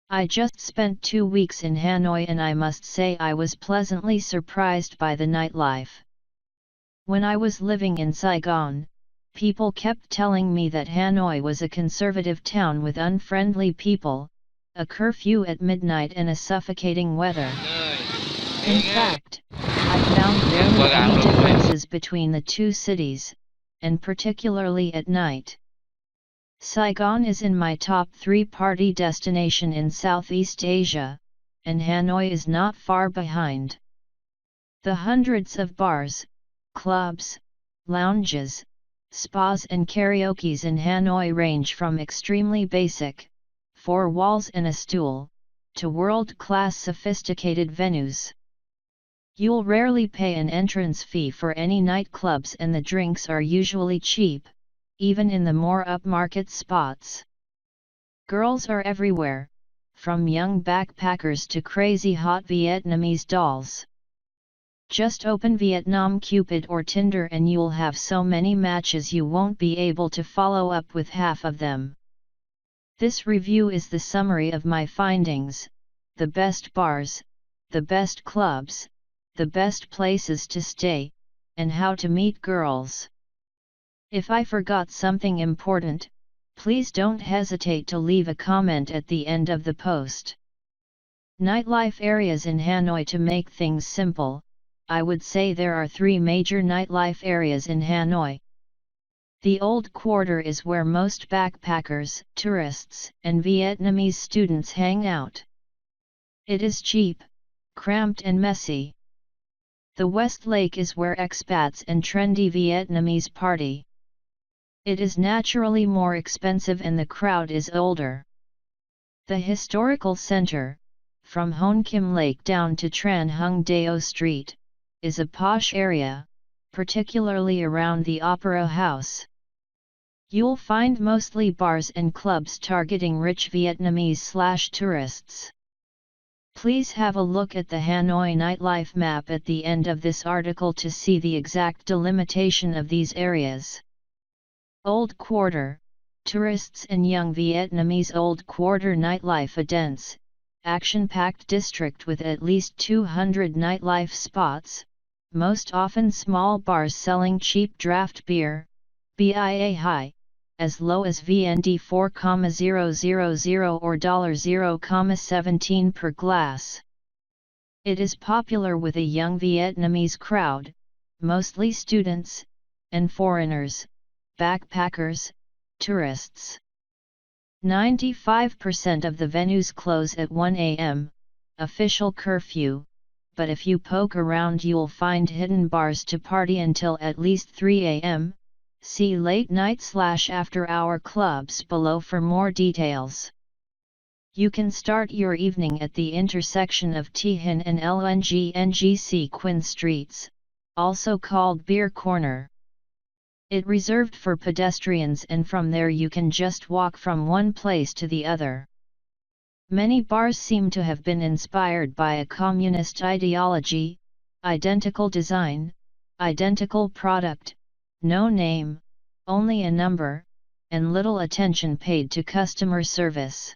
I just spent 2 weeks in Hanoi and I must say I was pleasantly surprised by the nightlife. When I was living in Saigon, people kept telling me that Hanoi was a conservative town with unfriendly people, a curfew at midnight and a suffocating weather. In fact, I found barely any differences between the two cities, and particularly at night. Saigon is in my top 3 party destination in Southeast Asia, and Hanoi is not far behind. The hundreds of bars, clubs, lounges, spas and karaokes in Hanoi range from extremely basic, 4 walls and a stool, to world-class sophisticated venues. You'll rarely pay an entrance fee for any nightclubs and the drinks are usually cheap, even in the more upmarket spots. Girls are everywhere, from young backpackers to crazy hot Vietnamese dolls. Just open Vietnam Cupid or Tinder and you'll have so many matches you won't be able to follow up with half of them. This review is the summary of my findings, the best bars, the best clubs, the best places to stay, and how to meet girls. If I forgot something important, please don't hesitate to leave a comment at the end of the post. Nightlife areas in Hanoi. To make things simple, I would say there are 3 major nightlife areas in Hanoi. The Old Quarter is where most backpackers, tourists, and Vietnamese students hang out. It is cheap, cramped and messy. The West Lake is where expats and trendy Vietnamese party. It is naturally more expensive and the crowd is older. The Historical Center, from Hon Kim Lake down to Tran Hung Dao Street, is a posh area, particularly around the Opera House. You'll find mostly bars and clubs targeting rich Vietnamese/tourists. Please have a look at the Hanoi Nightlife map at the end of this article to see the exact delimitation of these areas. Old Quarter, tourists and young Vietnamese. Old Quarter nightlife. A dense, action-packed district with at least 200 nightlife spots, most often small bars selling cheap draft beer, BIA high, as low as VND 4,000 or $0,17 per glass. It is popular with a young Vietnamese crowd, mostly students, and foreigners, backpackers, tourists. 95% of the venues close at 1 a.m., official curfew, but if you poke around you'll find hidden bars to party until at least 3 a.m., see late night/after hour clubs below for more details. You can start your evening at the intersection of Thi Hinh and LNG Quin Streets, also called Beer Corner. It reserved for pedestrians and from there you can just walk from one place to the other. Many bars seem to have been inspired by a communist ideology, identical design, identical product, no name, only a number, and little attention paid to customer service.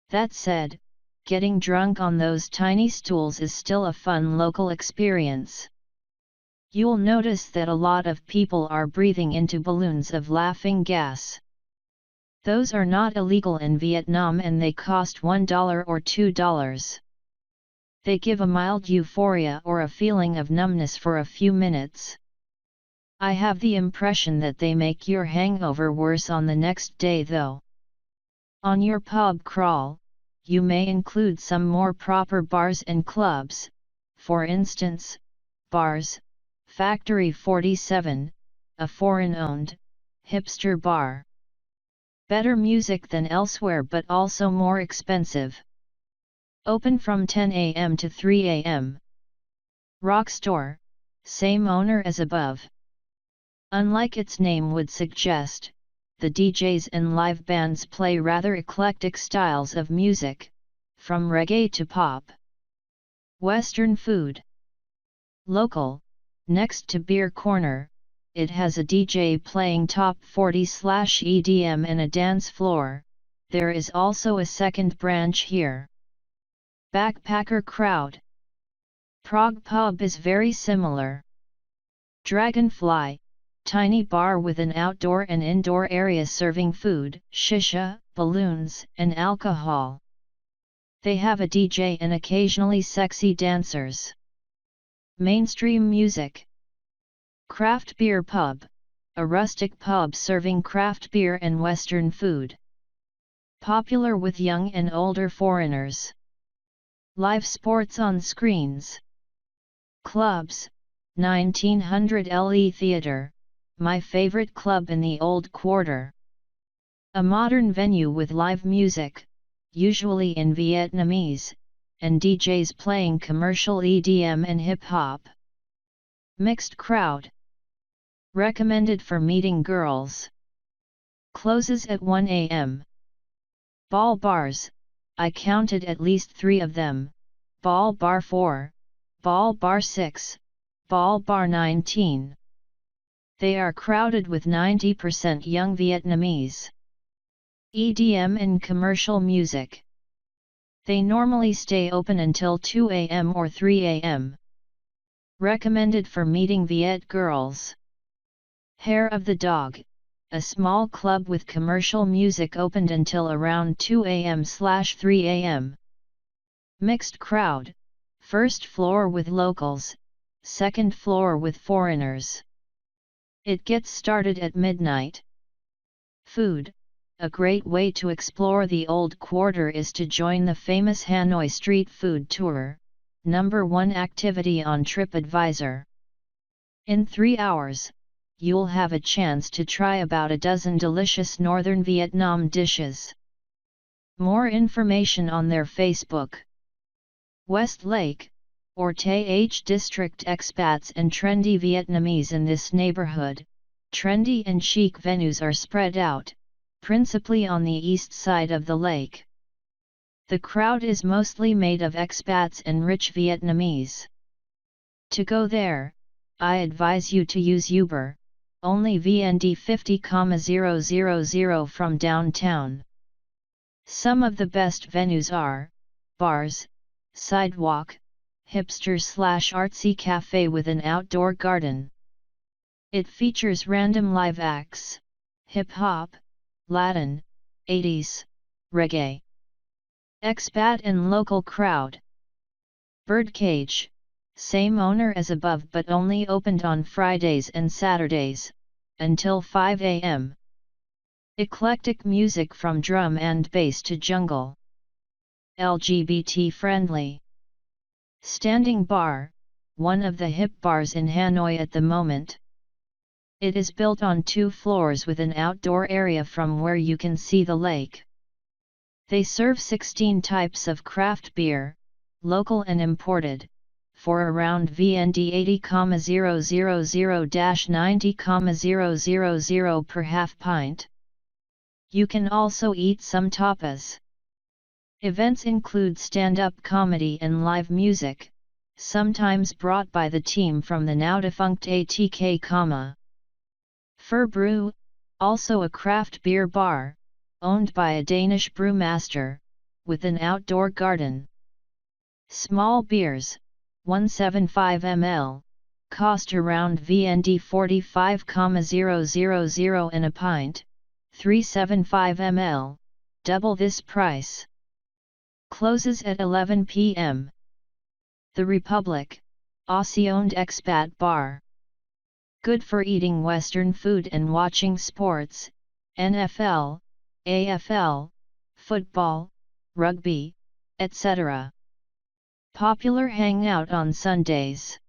That said, getting drunk on those tiny stools is still a fun local experience. You'll notice that a lot of people are breathing into balloons of laughing gas. Those are not illegal in Vietnam and they cost $1 or $2. They give a mild euphoria or a feeling of numbness for a few minutes. I have the impression that they make your hangover worse on the next day though. On your pub crawl, you may include some more proper bars and clubs, for instance, Bars, Factory 47, a foreign-owned, hipster bar. Better music than elsewhere but also more expensive. Open from 10 a.m. to 3 a.m. Rock Store, same owner as above. Unlike its name would suggest, the DJs and live bands play rather eclectic styles of music, from reggae to pop. Western food. Local, next to Beer Corner, it has a DJ playing top 40/EDM and a dance floor, there is also a second branch here. Backpacker crowd. Prague pub is very similar. Dragonfly, tiny bar with an outdoor and indoor area serving food, shisha, balloons, and alcohol. They have a DJ and occasionally sexy dancers. Mainstream music. Craft beer pub, a rustic pub serving craft beer and Western food. Popular with young and older foreigners. Live sports on screens. Clubs, 1900 LE Theatre, my favorite club in the Old Quarter. A modern venue with live music, usually in Vietnamese, and DJs playing commercial EDM and hip-hop. Mixed crowd. Recommended for meeting girls. Closes at 1 a.m. Ball bars, I counted at least 3 of them, Ball Bar 4, Ball Bar 6, Ball Bar 19. They are crowded with 90% young Vietnamese. EDM and commercial music. They normally stay open until 2 a.m. or 3 a.m. Recommended for meeting Viet girls. Hair of the Dog, a small club with commercial music opened until around 2 a.m/3 a.m. Mixed crowd, first floor with locals, second floor with foreigners. It gets started at midnight. Food. A great way to explore the Old Quarter is to join the famous Hanoi Street Food Tour, #1 activity on TripAdvisor. In 3 hours, you'll have a chance to try about a dozen delicious Northern Vietnam dishes. More information on their Facebook. West Lake, or Tay District. Expats and trendy Vietnamese in this neighborhood. Trendy and chic venues are spread out, principally on the east side of the lake. The crowd is mostly made of expats and rich Vietnamese. To go there, I advise you to use Uber, only VND 50,000 from downtown. Some of the best venues are bars, sidewalk, hipster/artsy cafe with an outdoor garden. It features random live acts, hip-hop, Latin, 80s, reggae. Expat and local crowd. Birdcage, same owner as above but only opened on Fridays and Saturdays, until 5 a.m. Eclectic music from drum and bass to jungle. LGBT friendly. Standing Bar, one of the hip bars in Hanoi at the moment. It is built on 2 floors with an outdoor area from where you can see the lake. They serve 16 types of craft beer, local and imported, for around VND 80,000-90,000 per half pint. You can also eat some tapas. Events include stand-up comedy and live music, sometimes brought by the team from the now-defunct ATK Kama. Fur Brew, also a craft beer bar, owned by a Danish brewmaster, with an outdoor garden. Small beers, 175 ml, cost around VND 45,000 and a pint, 375 ml, double this price. Closes at 11 p.m. The Republic, Aussie-owned expat bar. Good for eating Western food and watching sports, NFL, AFL, football, rugby, etc. Popular hangout on Sundays.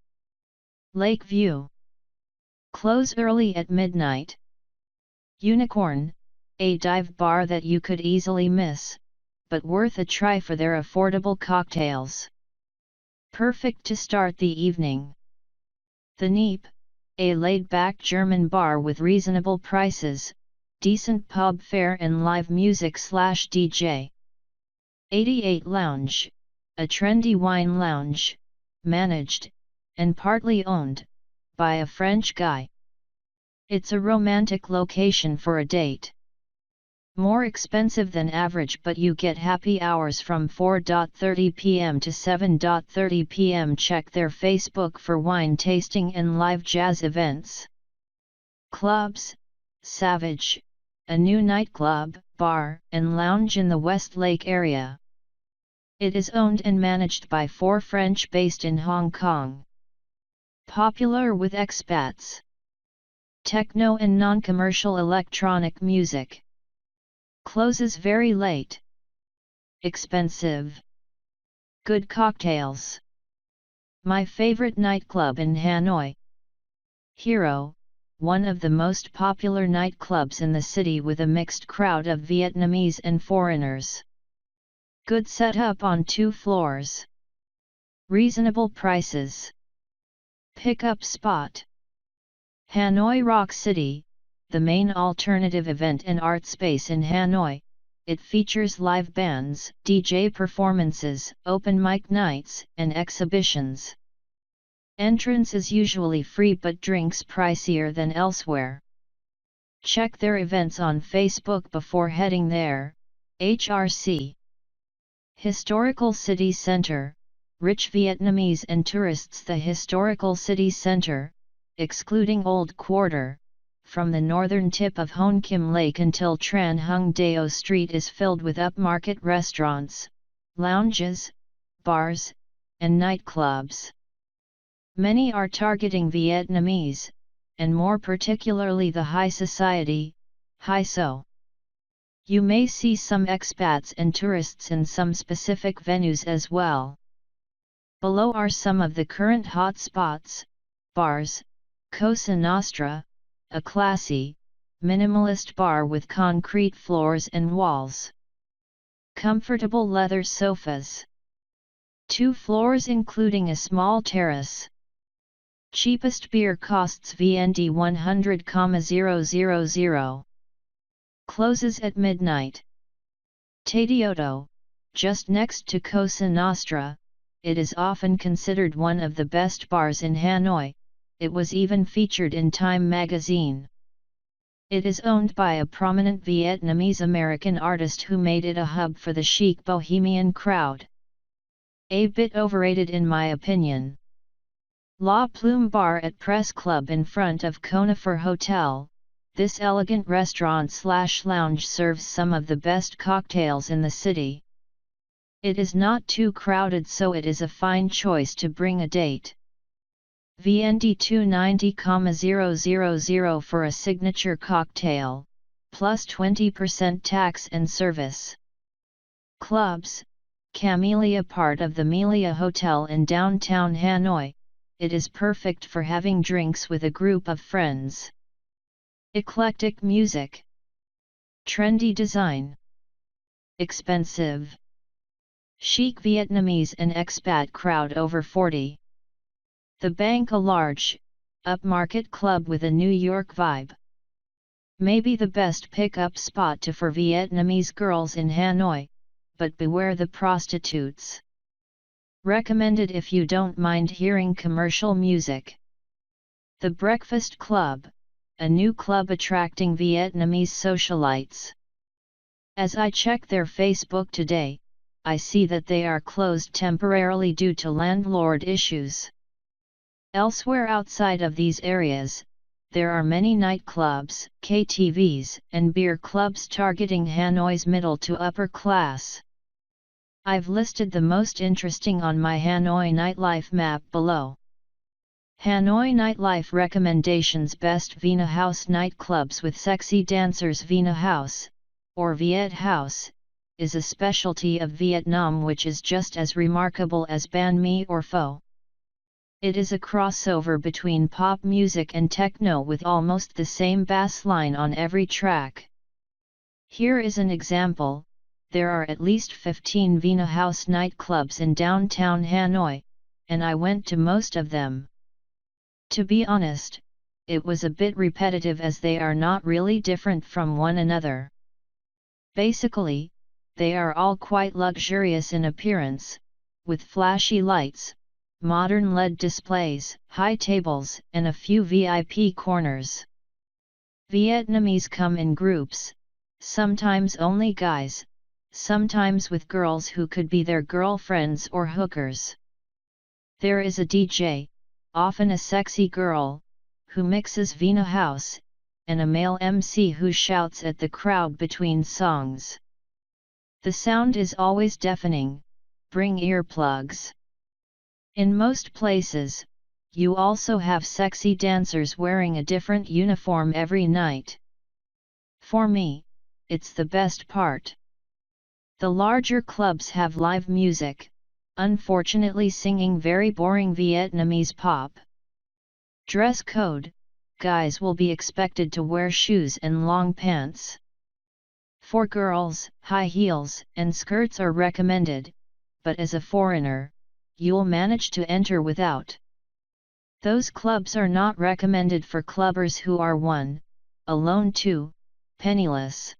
Lakeview. Close early at midnight. Unicorn, a dive bar that you could easily miss, but worth a try for their affordable cocktails. Perfect to start the evening. The Neep, a laid-back German bar with reasonable prices, decent pub fare and live music/DJ. 88 Lounge, a trendy wine lounge, managed, and partly owned, by a French guy. It's a romantic location for a date. More expensive than average, but you get happy hours from 4:30 p.m. to 7:30 p.m. Check their Facebook for wine tasting and live jazz events. Clubs: Savage, a new nightclub, bar, and lounge in the Westlake area. It is owned and managed by 4 French based in Hong Kong. Popular with expats. Techno and non-commercial electronic music. Closes very late. Expensive. Good cocktails. My favorite nightclub in Hanoi. Hero, one of the most popular nightclubs in the city with a mixed crowd of Vietnamese and foreigners. Good setup on 2 floors. Reasonable prices. Pickup spot. Hanoi Rock City, the main alternative event and art space in Hanoi. It features live bands, DJ performances, open mic nights, and exhibitions. Entrance is usually free but drinks pricier than elsewhere. Check their events on Facebook before heading there. HRC. Historical City Center, rich Vietnamese and tourists. The Historical City Center, excluding Old Quarter, from the northern tip of Hon Kim Lake until Tran Hung Dao Street, is filled with upmarket restaurants, lounges, bars, and nightclubs. Many are targeting Vietnamese, and more particularly the high society, high so. You may see some expats and tourists in some specific venues as well. Below are some of the current hot spots: bars, Cosa Nostra, a classy, minimalist bar with concrete floors and walls. Comfortable leather sofas. 2 floors including a small terrace. Cheapest beer costs VND 100,000. Closes at midnight. Teodoro, just next to Cosa Nostra, it is often considered one of the best bars in Hanoi. It was even featured in Time magazine. It is owned by a prominent Vietnamese-American artist who made it a hub for the chic bohemian crowd. A bit overrated in my opinion. La Plume Bar at Press Club in front of Conifer Hotel. This elegant restaurant/lounge serves some of the best cocktails in the city. It is not too crowded, so it is a fine choice to bring a date. VND 290,000 for a signature cocktail, plus 20% tax and service. Clubs: Camellia, part of the Melia Hotel in downtown Hanoi. It is perfect for having drinks with a group of friends. Eclectic music. Trendy design. Expensive. Chic Vietnamese and expat crowd over 40. The Bank, a large, upmarket club with a New York vibe. Maybe the best pickup spot for Vietnamese girls in Hanoi, but beware the prostitutes. Recommended if you don't mind hearing commercial music. The Breakfast Club, a new club attracting Vietnamese socialites. As I check their Facebook today, I see that they are closed temporarily due to landlord issues. Elsewhere outside of these areas, there are many nightclubs, KTVs, and beer clubs targeting Hanoi's middle to upper class. I've listed the most interesting on my Hanoi Nightlife map below. Hanoi Nightlife recommendations: best Vina House nightclubs with sexy dancers. Vina House, or Viet House, is a specialty of Vietnam which is just as remarkable as banh mi or pho. It is a crossover between pop music and techno with almost the same bass line on every track. Here is an example. There are at least 15 Vina House nightclubs in downtown Hanoi, and I went to most of them. To be honest, it was a bit repetitive as they are not really different from one another. Basically, they are all quite luxurious in appearance, with flashy lights, modern LED displays, high tables, and a few VIP corners. Vietnamese come in groups, sometimes only guys, sometimes with girls who could be their girlfriends or hookers. There is a DJ, often a sexy girl, who mixes Vina House, and a male MC who shouts at the crowd between songs. The sound is always deafening, bring earplugs. In most places, you also have sexy dancers wearing a different uniform every night. For me, it's the best part. The larger clubs have live music, unfortunately singing very boring Vietnamese pop. Dress code: guys will be expected to wear shoes and long pants. For girls, high heels and skirts are recommended, but as a foreigner, you'll manage to enter without. Those clubs are not recommended for clubbers who are 1, alone, 2, penniless.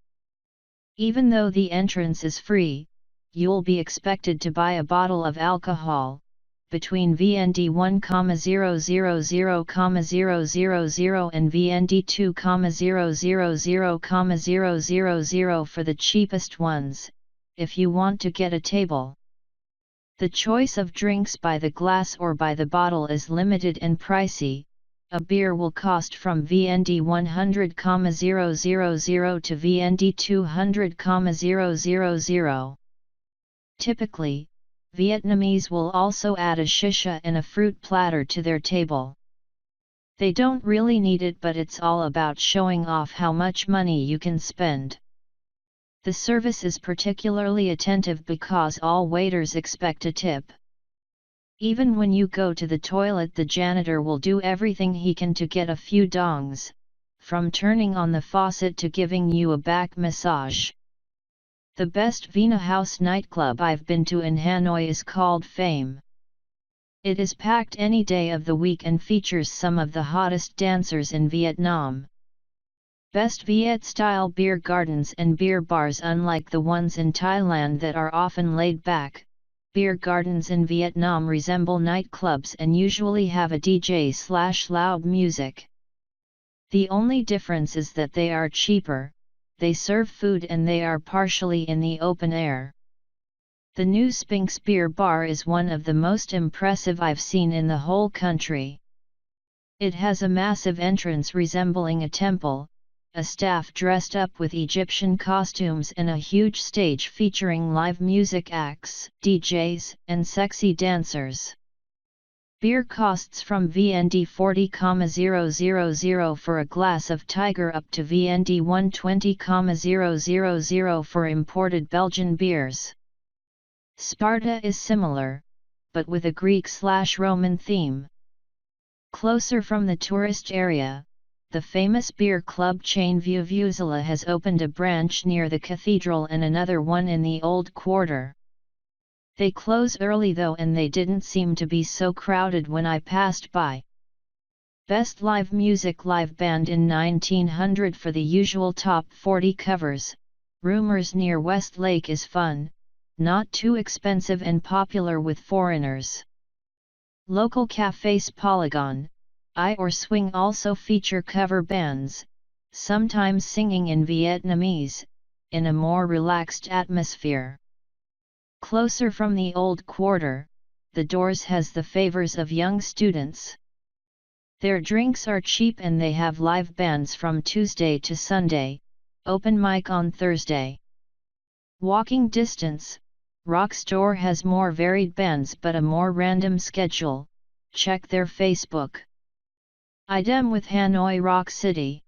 Even though the entrance is free, you'll be expected to buy a bottle of alcohol, between VND 1,000,000 and VND 2,000,000 for the cheapest ones, if you want to get a table. The choice of drinks by the glass or by the bottle is limited and pricey. A beer will cost from VND 100,000 to VND 200,000. Typically, Vietnamese will also add a shisha and a fruit platter to their table. They don't really need it, but it's all about showing off how much money you can spend. The service is particularly attentive because all waiters expect a tip. Even when you go to the toilet, the janitor will do everything he can to get a few dongs, from turning on the faucet to giving you a back massage. The best Vina House nightclub I've been to in Hanoi is called Fame. It is packed any day of the week and features some of the hottest dancers in Vietnam. Best Viet-style beer gardens and beer bars. Unlike the ones in Thailand that are often laid back, beer gardens in Vietnam resemble nightclubs and usually have a DJ/loud music. The only difference is that they are cheaper, they serve food and they are partially in the open air. The new Spinks Beer Bar is one of the most impressive I've seen in the whole country. It has a massive entrance resembling a temple, a staff dressed up with Egyptian costumes and a huge stage featuring live music acts, DJs, and sexy dancers. Beer costs from VND 40,000 for a glass of Tiger up to VND 120,000 for imported Belgian beers. Sparta is similar, but with a Greek/Roman theme. Closer from the tourist area, the famous beer club chain Vuvuzela has opened a branch near the cathedral and another one in the Old Quarter. They close early though, and they didn't seem to be so crowded when I passed by. Best live music: live band in 1900 for the usual top 40 covers. Rumors Near West Lake is fun, not too expensive and popular with foreigners. Local cafes: Polygon, I or Swing also feature cover bands, sometimes singing in Vietnamese, in a more relaxed atmosphere. Closer from the Old Quarter, the Doors has the favors of young students. Their drinks are cheap and they have live bands from Tuesday to Sunday, open mic on Thursday. Walking distance, Rock Store has more varied bands but a more random schedule, check their Facebook. Idem with Hanoi Rock City.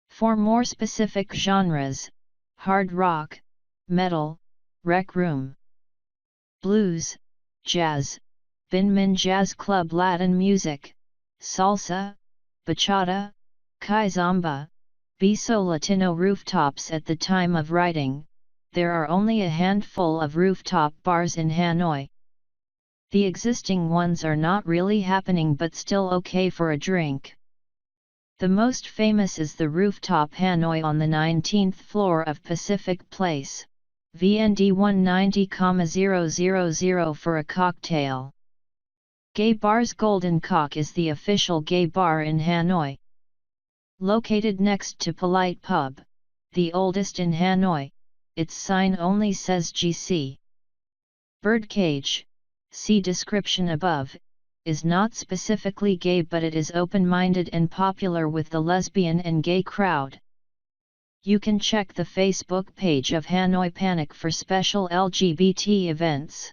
For more specific genres: hard rock, metal, rec room, blues, jazz, Bin Min Jazz Club, Latin music, salsa, bachata, kizomba, beso latino. Rooftops. At the time of writing, there are only a handful of rooftop bars in Hanoi. The existing ones are not really happening but still okay for a drink. The most famous is the Rooftop Hanoi on the 19th floor of Pacific Place, VND 190,000 for a cocktail. Gay Bar's Golden Cock is the official gay bar in Hanoi. Located next to Polite Pub, the oldest in Hanoi. Its sign only says GC. Birdcage, see description above, is not specifically gay, but it is open-minded and popular with the lesbian and gay crowd. You can check the Facebook page of Hanoi Panic for special LGBT events.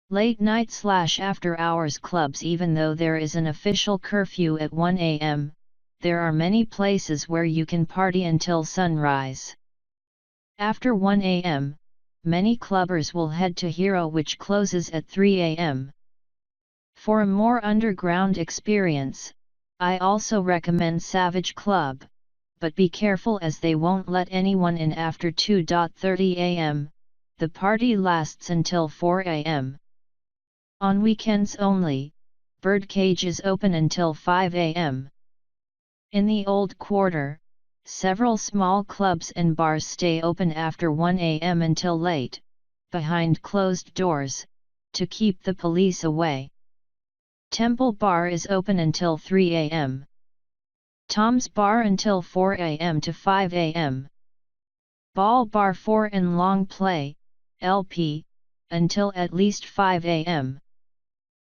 Late night / after hours clubs. Even though there is an official curfew at 1 a.m., there are many places where you can party until sunrise. After 1 a.m., many clubbers will head to Hero, which closes at 3 a.m. For a more underground experience, I also recommend Savage Club, but be careful as they won't let anyone in after 2:30 a.m., the party lasts until 4 a.m. On weekends only, Birdcage is open until 5 a.m. In the Old Quarter, several small clubs and bars stay open after 1 a.m. until late, behind closed doors, to keep the police away. Temple Bar is open until 3 a.m. Tom's Bar until 4 a.m. to 5 a.m. Ball Bar 4 and Long Play, LP, until at least 5 a.m.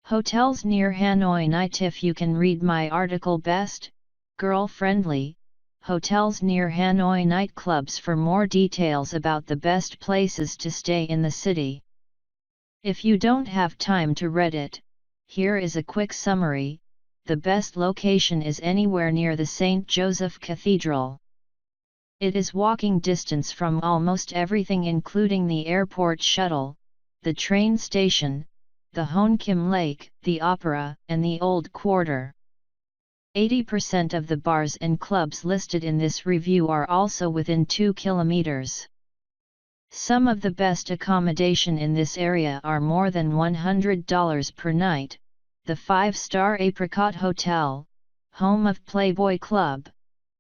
Hotels near Hanoi Nightlife. You can read my article Best, Girl-Friendly, Hotels near Hanoi Nightclubs for more details about the best places to stay in the city. If you don't have time to read it, here is a quick summary. The best location is anywhere near the St. Joseph Cathedral. It is walking distance from almost everything, including the airport shuttle, the train station, the Hon Kim Lake, the Opera, and the Old Quarter. 80% of the bars and clubs listed in this review are also within 2 kilometers. Some of the best accommodation in this area are more than $100 per night: the 5-star Apricot Hotel, home of Playboy Club,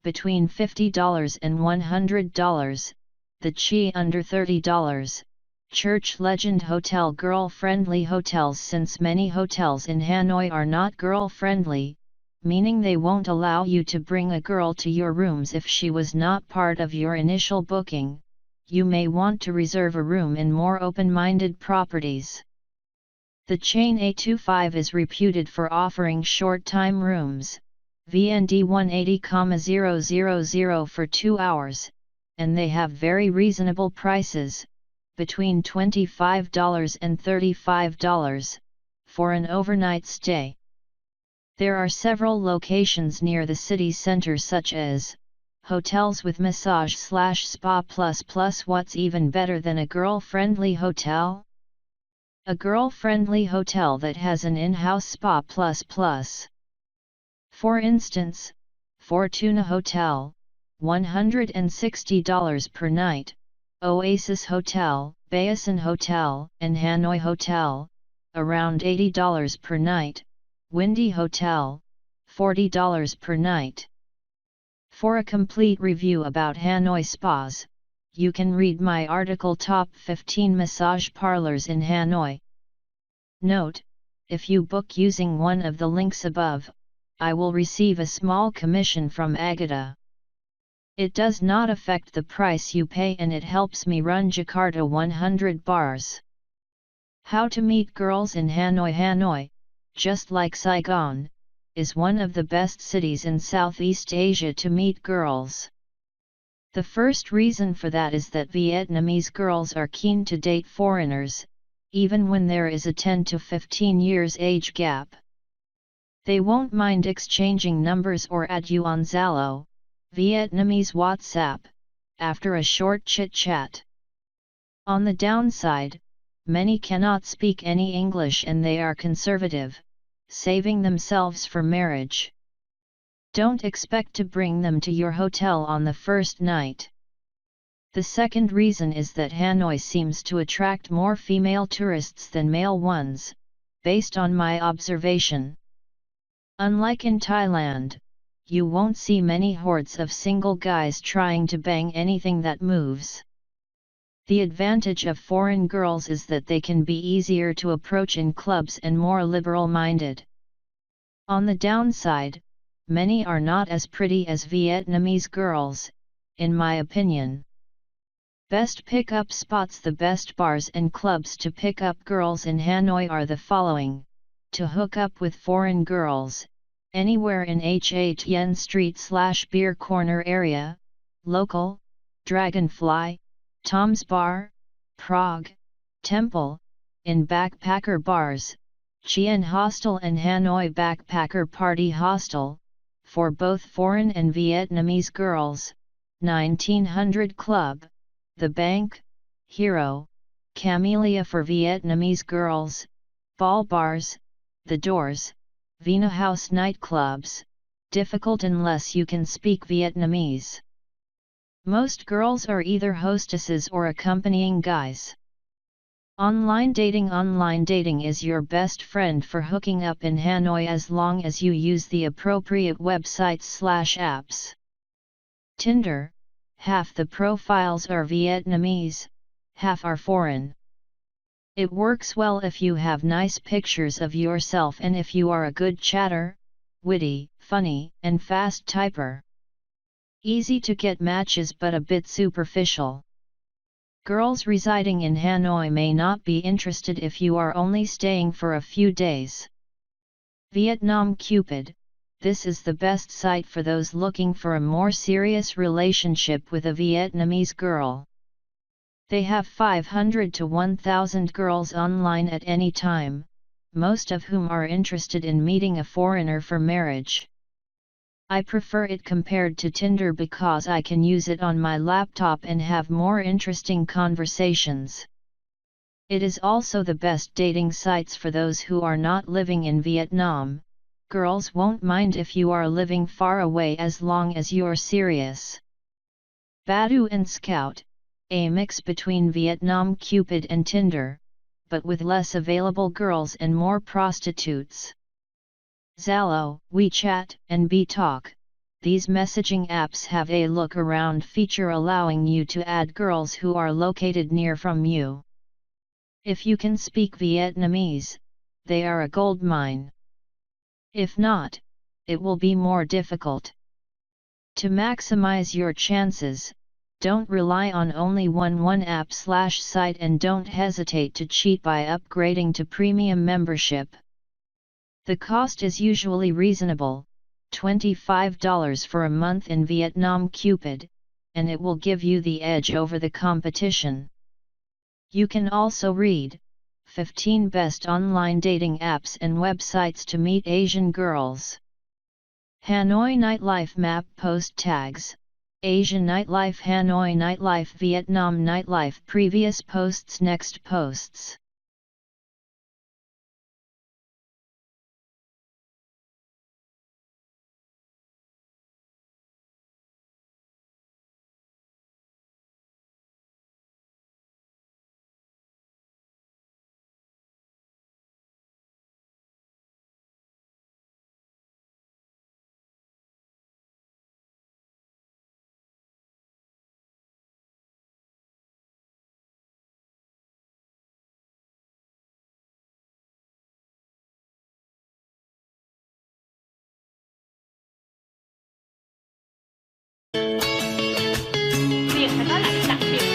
between $50 and $100, the Chi under $30, Church Legend Hotel. Girl-friendly hotels. Since many hotels in Hanoi are not girl-friendly, meaning they won't allow you to bring a girl to your rooms if she was not part of your initial booking, you may want to reserve a room in more open-minded properties. The chain A25 is reputed for offering short-time rooms, VND 180,000 for 2 hours, and they have very reasonable prices, between $25 and $35, for an overnight stay. There are several locations near the city center, such as hotels with massage/spa plus. What's even better than a girl-friendly hotel? A girl-friendly hotel that has an in-house spa plus. For instance, Fortuna Hotel, $160 per night, Oasis Hotel, Bayasan Hotel, and Hanoi Hotel, around $80 per night, Windy Hotel, $40 per night. For a complete review about Hanoi spas, you can read my article Top 15 Massage Parlors in Hanoi. Note: if you book using one of the links above, I will receive a small commission from Agata. It does not affect the price you pay, and it helps me run Jakarta 100 bars. How to meet girls in Hanoi. Hanoi, just like Saigon, is one of the best cities in Southeast Asia to meet girls. The first reason for that is that Vietnamese girls are keen to date foreigners, even when there is a 10 to 15 years age gap. They won't mind exchanging numbers or add you on Zalo, Vietnamese WhatsApp, after a short chit-chat. On the downside, many cannot speak any English and they are conservative, saving themselves for marriage. Don't expect to bring them to your hotel on the first night. The second reason is that Hanoi seems to attract more female tourists than male ones, based on my observation. Unlike in Thailand, you won't see many hordes of single guys trying to bang anything that moves. The advantage of foreign girls is that they can be easier to approach in clubs and more liberal-minded. On the downside, many are not as pretty as Vietnamese girls, in my opinion. Best pickup spots. The best bars and clubs to pick up girls in Hanoi are the following: to hook up with foreign girls, anywhere in Ha Tien Street/Beer Corner area, local, Dragonfly, Tom's Bar, Prague, Temple, in backpacker bars, Chien Hostel and Hanoi Backpacker Party Hostel, for both foreign and Vietnamese girls, 1900 Club, The Bank, Hero, Camellia for Vietnamese girls, ball bars, The Doors, Vina House nightclubs, difficult unless you can speak Vietnamese. Most girls are either hostesses or accompanying guys. Online dating is your best friend for hooking up in Hanoi as long as you use the appropriate websites/apps. Tinder, half the profiles are Vietnamese, half are foreign. It works well if you have nice pictures of yourself and if you are a good chatter, witty, funny, and fast typer. Easy to get matches but a bit superficial. Girls residing in Hanoi may not be interested if you are only staying for a few days. Vietnam Cupid, this is the best site for those looking for a more serious relationship with a Vietnamese girl. They have 500 to 1,000 girls online at any time, most of whom are interested in meeting a foreigner for marriage. I prefer it compared to Tinder because I can use it on my laptop and have more interesting conversations. It is also the best dating sites for those who are not living in Vietnam. Girls won't mind if you are living far away as long as you're serious. Badoo and Scout, a mix between Vietnam Cupid and Tinder, but with less available girls and more prostitutes. Zalo, WeChat, and BeeTalk. These messaging apps have a look-around feature allowing you to add girls who are located near from you. If you can speak Vietnamese, they are a gold mine. If not, it will be more difficult. To maximize your chances, don't rely on only one app/site and don't hesitate to cheat by upgrading to premium membership. The cost is usually reasonable, $25 for a month in Vietnam Cupid, and it will give you the edge over the competition. You can also read 15 best online dating apps and websites to meet Asian girls. Hanoi Nightlife map post tags, Asian Nightlife, Hanoi Nightlife, Vietnam Nightlife, previous posts, next posts. Việc phải nói là đặc biệt